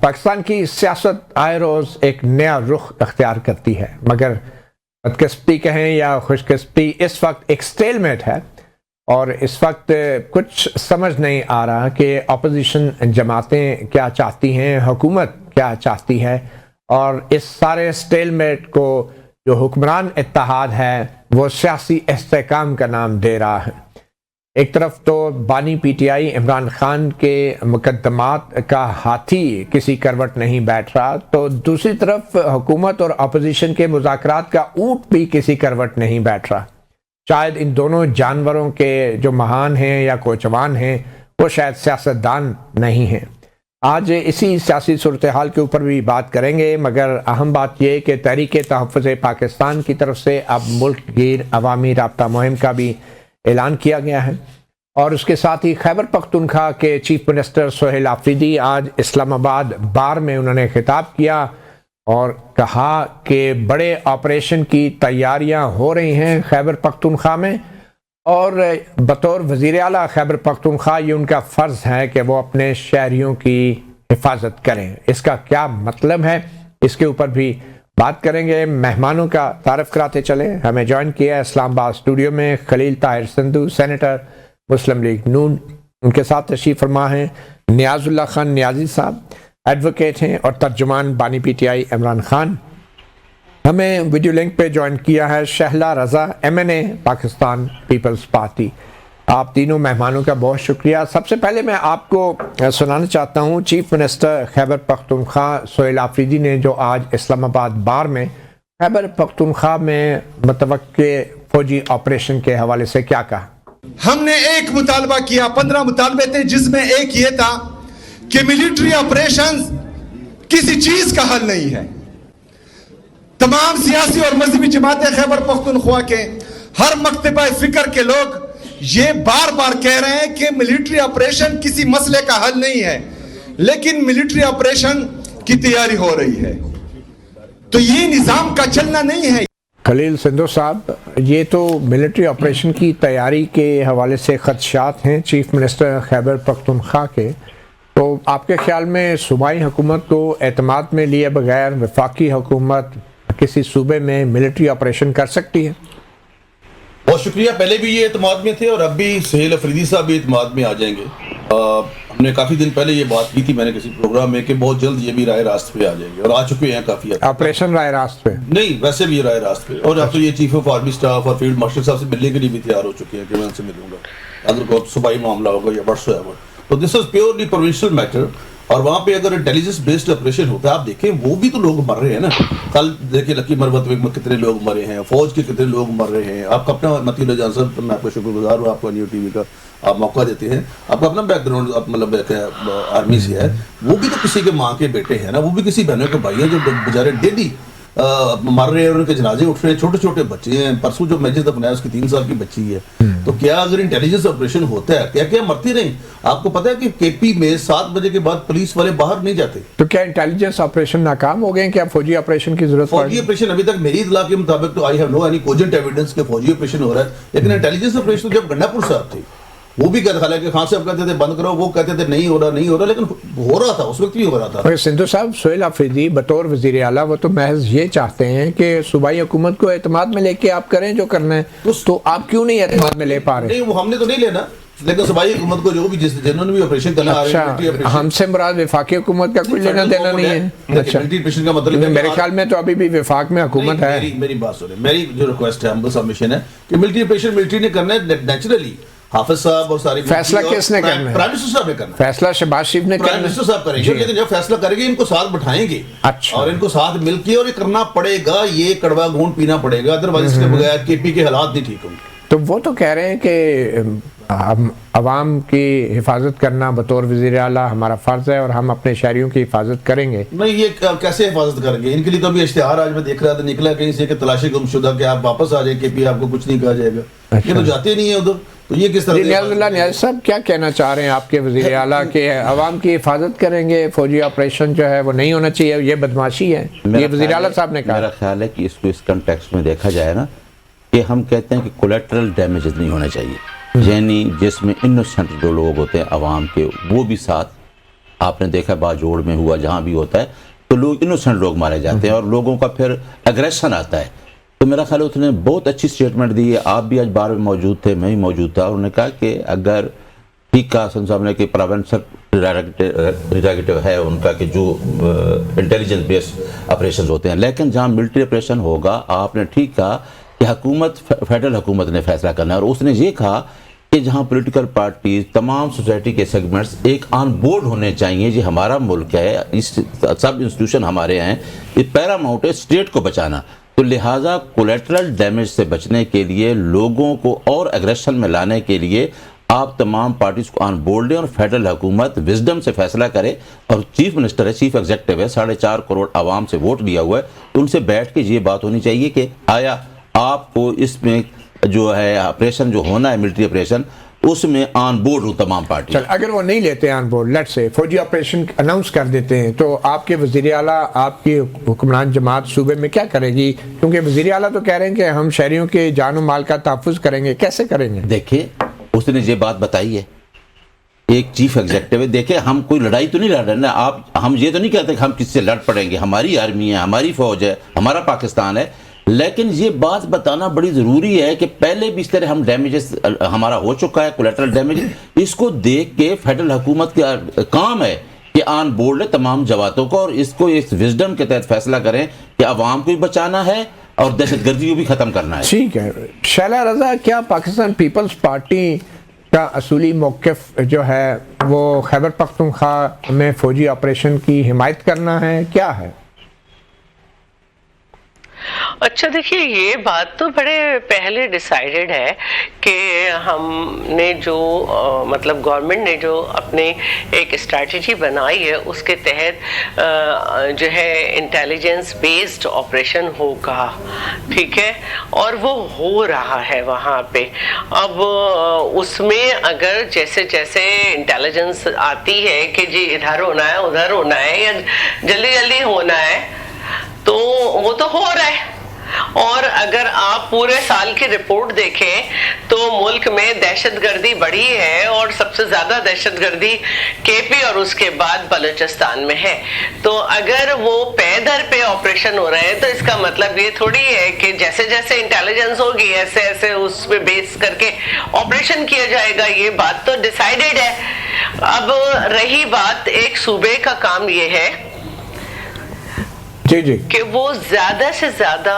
پاکستان کی سیاست آئے روز ایک نیا رخ اختیار کرتی ہے، مگر بدقسمتی کہیں یا خوش قسمتی اس وقت ایک سٹیل میٹ ہے، اور اس وقت کچھ سمجھ نہیں آ رہا کہ اپوزیشن جماعتیں کیا چاہتی ہیں، حکومت کیا چاہتی ہے، اور اس سارے سٹیل میٹ کو جو حکمران اتحاد ہے وہ سیاسی استحکام کا نام دے رہا ہے۔ ایک طرف تو بانی P T I Imran Khan کے مقدمات کا ہاتھی کسی کروٹ نہیں بیٹھ رہا، تو دوسری طرف حکومت اور اپوزیشن کے مذاکرات کا اونٹ بھی کسی کروٹ نہیں بیٹھ رہا۔ شاید ان دونوں جانوروں کے جو مہان ہیں یا کوچوان ہیں وہ شاید سیاستدان نہیں ہیں۔ آج اسی سیاسی صورتحال کے اوپر بھی بات کریں گے، مگر اہم بات یہ کہ تحریک تحفظ پاکستان کی طرف سے اب ملک گیر عوامی رابطہ مہم کا بھی اعلان کیا گیا ہے، اور اس کے ساتھ ہی خیبر پختونخوا کے چیف منسٹر سہیل آفریدی آج اسلام آباد بار میں انہوں نے خطاب کیا اور کہا کہ بڑے آپریشن کی تیاریاں ہو رہی ہیں خیبر پختونخوا میں، اور بطور وزیر اعلیٰ خیبر پختونخوا یہ ان کا فرض ہے کہ وہ اپنے شہریوں کی حفاظت کریں۔ اس کا کیا مطلب ہے، اس کے اوپر بھی بات کریں گے۔ مہمانوں کا تعارف کراتے چلیں۔ ہمیں جوائن کیا ہے اسلام آباد اسٹوڈیو میں خلیل طاہر سندھو، سینیٹر مسلم لیگ نون، ان کے ساتھ تشریف فرما ہیں نیاز اللہ خان نیازی صاحب، ایڈوکیٹ ہیں اور ترجمان بانی P T I Imran Khan. ہمیں ویڈیو لنک پہ جوائن کیا ہے شہلا رضا، MNA پاکستان پیپلز پارٹی۔ آپ تینوں مہمانوں کا بہت شکریہ۔ سب سے پہلے میں آپ کو سنانا چاہتا ہوں چیف منسٹر خیبر پختونخوا سہیل آفریدی نے جو آج اسلام آباد بار میں خیبر پختونخوا میں متوقع فوجی آپریشن کے حوالے سے کیا کہا۔ ہم نے ایک مطالبہ کیا، 15 مطالبے تھے، جس میں ایک یہ تھا کہ ملٹری آپریشن کسی چیز کا حل نہیں ہے۔ تمام سیاسی اور مذہبی جماعتیں خیبر پختونخوا کے ہر مکتبہ فکر کے لوگ یہ بار بار کہہ رہے ہیں کہ ملٹری آپریشن کسی مسئلے کا حل نہیں ہے، لیکن ملٹری آپریشن کی تیاری ہو رہی ہے، تو یہ نظام کا چلنا نہیں ہے۔ خلیل سندھو صاحب، یہ تو ملٹری آپریشن کی تیاری کے حوالے سے خدشات ہیں چیف منسٹر خیبر پختونخوا کے، تو آپ کے خیال میں صوبائی حکومت کو اعتماد میں لیے بغیر وفاقی حکومت کسی صوبے میں ملٹری آپریشن کر سکتی ہے؟ بہت شکریہ۔ پہلے بھی یہ اعتماد میں تھے اور اب بھی سہیل آفریدی صاحب بھی اعتماد میں آ جائیں گے۔ ہم نے کافی دن پہلے یہ بات کی تھی میں نے کسی پروگرام میں کہ بہت جلد یہ بھی رائے راست پہ آ جائیں گے، اور آ چکے ہیں کافی حد تک۔ آپریشن رائے راست پہ نہیں، ویسے بھی رائے راست پہ، اور اب تو یہ چیف آف آرمی اسٹاف اور فیلڈ مارشل صاحب سے ملنے کے لیے بھی تیار ہو چکے ہیں کہ میں ان سے ملوں گا، اگر کوئی صوبائی معاملہ ہوگا یا وٹس ایور۔ تو دس از پیورلی پروونشل میٹر، اور وہاں پہ اگر انٹیلیجنس بیسڈ آپریشن ہوتا ہے، آپ دیکھیں وہ بھی تو لوگ مر رہے ہیں نا۔ کل دیکھیں لکی مروت میں کتنے لوگ مرے ہیں، فوج کے کتنے لوگ مر رہے ہیں۔ آپ کا اپنا متیلا جان صاحب، میں آپ کا شکر گزار ہوں، آپ کو نیو ٹی وی کا آپ موقع دیتے ہیں، آپ کا اپنا بیک گراؤنڈ مطلب آرمی سے ہے، وہ بھی تو کسی کے ماں کے بیٹے ہیں نا، وہ بھی کسی بہنوں کے بھائی ہیں جو بیچارے ڈیلی مر رہے ہیں، ان کے جنازے اٹھ رہے ہیں، چھوٹے چھوٹے بچے ہیں۔ پرسوں جو میجر دفنایا اس کی 3 سال کی بچی ہے، تو کیا اگر انٹیلیجنس آپریشن ہوتا ہے، کیا کیا مرتی نہیں؟ آپ کو پتا ہے کہ کے پی میں 7 بجے کے بعد پولیس والے باہر نہیں جاتے۔ تو کیا انٹیلیجنس آپریشن ناکام ہو گئے ہیں؟ کیا فوجی آپریشن کی ضرورت؟ فوجی آپریشن ابھی تک میری اطلاع کے مطابق تو I have know any cogent evidence کہ فوجی آپریشن ہو رہا ہے، لیکن انٹیلیجنس آپریشن جب گنڈا پور صاحب تھے وہ بھی کہتے تھے کہ خان صاحب کہتے تھے بند کرو، وہ کہتے تھے نہیں ہو رہا، لیکن ہو رہا تھا، اس وقت بھی ہو رہا تھا۔ سندھو صاحب، سہیل آفریدی بطور وزیر اعلیٰ وہ تو محض یہ چاہتے ہیں کہ صوبائی حکومت کو اعتماد میں لے کے آپ کریں جو کرنا ہے، تو آپ کیوں نہیں اعتماد میں لے پا رہے؟ نہیں، وہ ہم نے تو نہیں لینا، لیکن صوبائی حکومت کو جو بھی جنہوں نے بھی آپریشن کرنا اچھا، ہم سے مراد وفاقی حکومت کا کوئی لینا دینا نہیں ہے؟ اچھا، کا مطلب میرے خیال میں تو ابھی بھی وفاق میں حکومت ہے۔ میری بات سنیں، میری جو ریکویسٹ ہے، ہمبل سبمیشن ہے کہ ملٹری آپریشن ملٹری نے کرنا ہے نیچرلی۔ حافظ صاحب اور ساری فیصلہ کس نے کرنا ہے؟ پرائم منسٹر صاحب نے کرنا ہے۔ فیصلہ شہباز شریف نے کرنا ہے، پرائم منسٹر صاحب کریں گے، لیکن جب فیصلہ کریں گے ان کو ساتھ بٹھائیں گے اور ان کو ساتھ مل کے، اور یہ کرنا پڑے گا، یہ کڑوا گھونٹ پینا پڑے گا، ادروائز اس کے بغیر کے پی کے حالات نہیں ٹھیک ہوں گے۔ تو وہ تو کہہ رہے ہیں کہ عوام کی حفاظت کرنا بطور وزیر اعلیٰ ہمارا فرض ہے اور ہم اپنے شہریوں کی حفاظت کریں گے۔ نہیں، یہ کیسے حفاظت کریں گے؟ ان کے لیے تو ابھی اشتہار آج میں دیکھ رہا تھا نکلا کہیں سے کہ تلاشی گم شدہ، کہ آپ واپس آ جائیں، کے پی آپ کو کچھ نہیں کہا جائے گا۔ یہ تو جاتے نہیں ہیں ادھر، تو یہ کس طرح؟ نیاز اللہ نیاز صاحب، کیا کہنا چاہ رہے ہیں آپ کے وزیر اعلیٰ کہ عوام کی حفاظت کریں گے، فوجی آپریشن جو ہے وہ نہیں ہونا چاہیے، یہ بدماشی ہے، یہ وزیر اعلیٰ صاحب نے کہا۔ میرا خیال ہے کہ اس کو اس کنٹیکسٹ میں دیکھا جائے نا، کہ ہم کہتے ہیں کہ کولیٹرل ڈیمیجز نہیں ہونے چاہیے، یعنی جس میں انوسنٹ جو لوگ ہوتے ہیں عوام کے، وہ بھی ساتھ آپ نے دیکھا باجوڑ میں ہوا, جہاں بھی ہوتا ہے تو لوگ انوسنٹ لوگ مارے جاتے ہیں اور لوگوں کا پھر اگریشن آتا ہے. تو میرا خیال اس نے بہت اچھی اسٹیٹمنٹ دی ہے. آپ بھی آج بار میں موجود تھے, میں بھی موجود تھا. انہوں نے کہا کہ اگر ٹھیک کہا حسن صاحب نے کہ پروینشن ڈائریکٹیو ہے ان کا کہ جو انٹیلیجنس بیسڈ آپریشن ہوتے ہیں, لیکن جہاں ملٹری آپریشن ہوگا, آپ نے ٹھیک کہا کہ حکومت, فیڈرل حکومت نے فیصلہ کرنا ہے. اور اس نے یہ کہا کہ جہاں پولیٹیکل پارٹیز, تمام سوسائٹی کے سیگمنٹس ایک آن بورڈ ہونے چاہیے. یہ ہمارا ملک ہے, اس سب انسٹیٹیوشن ہمارے ہیں, یہ پیراماؤنٹ ہے اسٹیٹ کو بچانا. تو لہٰذا کولیٹرل ڈیمیج سے بچنے کے لیے, لوگوں کو اور اگریشن میں لانے کے لیے آپ تمام پارٹیز کو آن بورڈ لیں اور فیڈرل حکومت وزڈم سے فیصلہ کرے. اور چیف منسٹر ہے, چیف ایگزیکٹو ہے, 4.5 کروڑ عوام سے ووٹ دیا ہوا ہے, تو ان سے بیٹھ کے یہ بات ہونی چاہیے کہ آیا آپ کو اس میں جو ہے آپریشن جو ہونا ہے ملٹری آپریشن, اس میں آن بورڈ ہوں تمام پارٹی. اگر وہ نہیں لیتے آن بورڈ, لیٹ سے فوجی آپریشن اناؤنس کر دیتے ہیں, تو آپ کے وزیر اعلیٰ, آپ کی حکمران جماعت صوبے میں کیا کرے گی؟ کیونکہ وزیر اعلیٰ تو کہہ رہے ہیں کہ ہم شہریوں کے جان و مال کا تحفظ کریں گے. کیسے کریں گے؟ دیکھیے اس نے یہ بات بتائی ہے, ایک چیف ایگزیکٹو ہے. دیکھیں ہم کوئی لڑائی تو نہیں لڑ رہے نا, ہم یہ تو نہیں کہتے کہ ہم کس سے لڑ پڑیں گے. ہماری آرمی ہے, ہماری فوج ہے, ہمارا پاکستان ہے. لیکن یہ بات بتانا بڑی ضروری ہے کہ پہلے بھی اس طرح ہم ڈیمیجز ہمارا ہو چکا ہے, کولیٹرل ڈیمیج. اس کو دیکھ کے فیڈرل حکومت کا کام ہے کہ آن بورڈ لے تمام جماعتوں کو, اور اس کو اس وزڈم کے تحت فیصلہ کریں کہ عوام کو بھی بچانا ہے اور دہشت گردی کو بھی ختم کرنا ہے. ٹھیک ہے. شیلا رضا, کیا پاکستان پیپلز پارٹی کا اصولی موقف جو ہے وہ خیبر پختونخوا میں فوجی آپریشن کی حمایت کرنا ہے, کیا ہے؟ اچھا دیکھیے, یہ بات تو بڑے پہلے ڈیسائیڈڈ ہے کہ ہم نے جو مطلب گورنمنٹ نے جو اپنے ایک اسٹریٹجی بنائی ہے اس کے تحت جو ہے انٹیلیجنس بیسڈ آپریشن ہوگا, ٹھیک ہے, اور وہ ہو رہا ہے وہاں پہ. اب اس میں اگر جیسے جیسے انٹیلیجنس آتی ہے کہ جی ادھر ہونا ہے, ادھر ہونا ہے, یا جلدی جلدی ہونا ہے, تو وہ تو ہو رہا ہے. اور اگر آپ پورے سال کی رپورٹ دیکھیں تو ملک میں دہشت گردی بڑھی ہے, اور سب سے زیادہ دہشت گردی کے پی اور اس کے بعد بلوچستان میں ہے. تو اگر وہ پے در پہ آپریشن ہو رہے ہیں تو اس کا مطلب یہ تھوڑی ہے کہ جیسے جیسے انٹیلیجنس ہوگی ایسے ایسے اس پہ بیس کر کے آپریشن کیا جائے گا. یہ بات تو ڈیسائیڈڈ ہے. اب رہی بات ایک صوبے کا کام, یہ ہے جی جی کہ وہ زیادہ سے زیادہ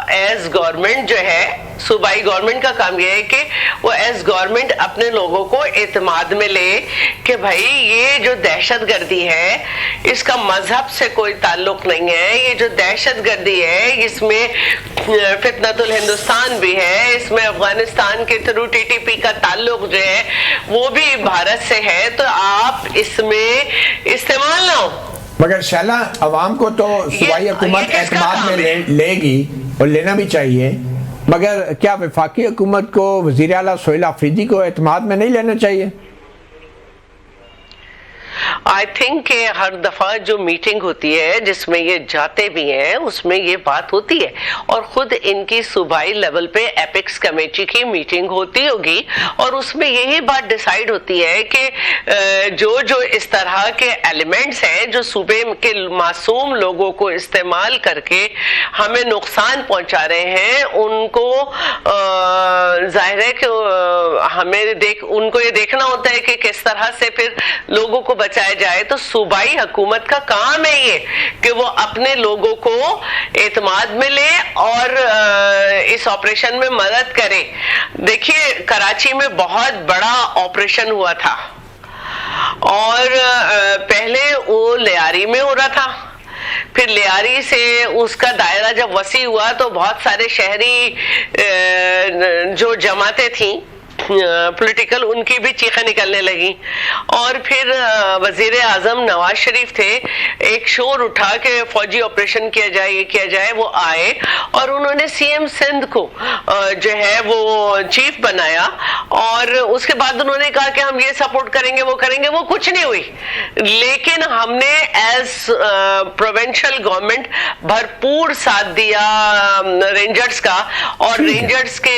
ایز گورنمنٹ جو ہے, صوبائی گورنمنٹ کا کام یہ ہے کہ وہ ایز گورنمنٹ اپنے لوگوں کو اعتماد میں لے کہ بھائی یہ جو دہشت گردی ہے اس کا مذہب سے کوئی تعلق نہیں ہے. یہ جو دہشت گردی ہے اس میں فتنۃ الہندوستان بھی ہے, اس میں افغانستان کے تھرو ٹی ٹی پی کا تعلق جو ہے وہ بھی بھارت سے ہے, تو آپ اس میں استعمال نہ ہو. مگر شیلا, عوام کو تو صوبائی حکومت اعتماد میں لے گی اور لینا بھی چاہیے, مگر کیا وفاقی حکومت کو, وزیر اعلیٰ سہیل آفریدی کو اعتماد میں نہیں لینا چاہیے؟ آئی تھنک کہ ہر دفعہ جو میٹنگ ہوتی ہے جس میں یہ جاتے بھی ہیں اس میں یہ بات ہوتی ہے, اور خود ان کی صوبائی لیول پہ ایپکس کمیٹی کی میٹنگ ہوتی ہوگی, اور اس میں یہی بات ڈیسائیڈ ہوتی ہے کہ جو اس طرح کے ایلیمنٹس ہیں جو صوبے کے معصوم لوگوں کو استعمال کر کے ہمیں نقصان پہنچا رہے ہیں, ان کو ظاہر ہے کہ ہمیں ان کو یہ دیکھنا ہوتا ہے کہ کس طرح سے پھر لوگوں کو بچایا جائے. تو صوبائی حکومت کا کام ہے یہ کہ وہ اپنے لوگوں کو اعتماد میں لے اور اس آپریشن میں مدد کرے. دیکھیے کراچی میں بہت بڑا آپریشن ہوا تھا, اور پہلے وہ لیاری میں ہو رہا تھا, پھر لیاری سے اس کا دائرہ جب وسیع ہوا تو بہت سارے شہری جو جماعتیں تھیں پولیٹیکل, ان کی بھی چیخیں نکلنے لگی. اور پھر وزیر اعظم نواز شریف تھے, ایک شور اٹھا کہ فوجی آپریشن کیا جائے, یہ کیا جائے. وہ آئے اور انہوں نے سی ایم سندھ کو جو ہے وہ چیف بنایا, اور اس کے بعد انہوں نے کہا کہ ہم یہ سپورٹ کریں گے, وہ کریں گے. وہ کچھ نہیں ہوئی, لیکن ہم نے ایز پروونشل گورنمنٹ بھرپور ساتھ دیا رینجرز کا, اور رینجرز کے